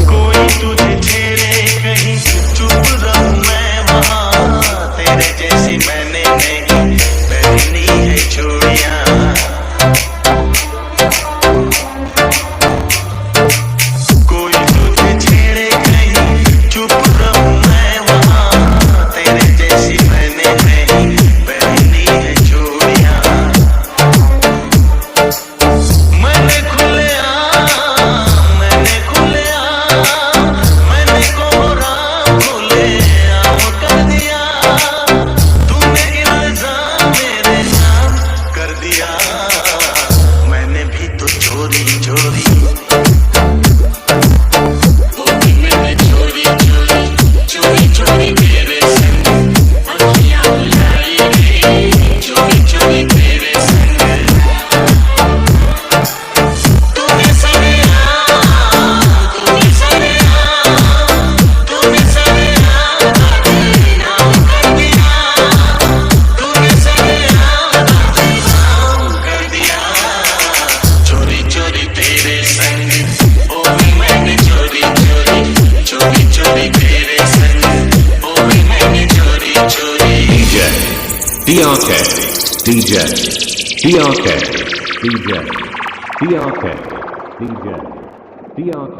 कोई तुझे छेड़े कहीं चुप रहूं मैं वहां, तेरे जैसी मैंने नहीं पहनी है चूड़ियां। कोई तुझे छेड़े कहीं चुप रहूं मैं वहां, तेरे जैसी मैंने नहीं पहनी है चूड़ियां। मैंने कोहराम खुलेआम कर दिया, तूने इल्जाम मेरे नाम कर दिया। मैंने भी तो चोरी चोरी चोरी तेरे संग अखियां बुलाई गई, चोरी चोरी तेरे संग। तूने सरेआम बदनाम कर दिया, तूने सरेआम बदनाम कर दिया। चोरी चोरी तेरे संग ओ भी मैंने चोरी चोरी तेरे संग ओ भी मैंने चोरी चोरी। DRK, DJ, DRK, DJ, DRK, DJ, DRK.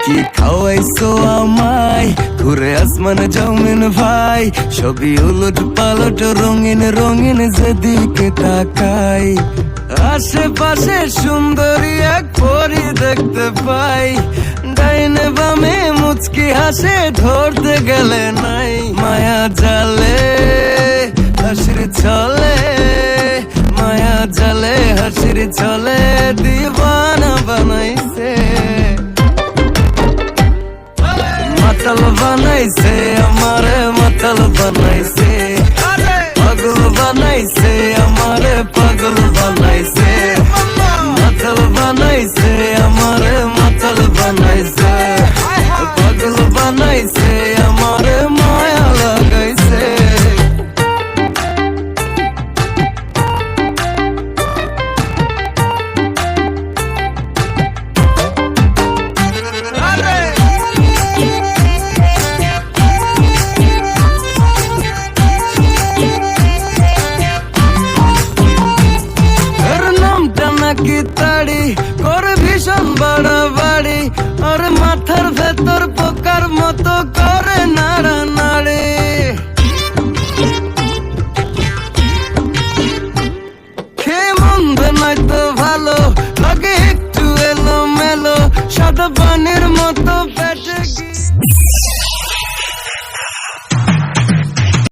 কি খাওয়াইছো আমায় ঘুরে আসমান জমিন ভাই সবই উলট পালট রঙিন রঙিন যেদিকে তাকাই আশেপাশে সুন্দরী এক পরি দেখতে পাই ডাইনে বামে মুচকি হাসে ধরতে গেলে নাই মায়া জালে হাসির ছলে মায়া জালে হাসির ছলে দিবানা বানাইছে মাতাল বানাইছে আমারে মাতাল বানাইছে পাগল বানাইছে আমারে পাগল বানাইছে মাতাল বানাইছে আমারে মাতাল বানাইছে পাগল বানাইছে আমারে মায়া লাগাইছে নাকি তাড়ি করে ভীষণ বাড়াবাড়ি আর মাথার ভেতর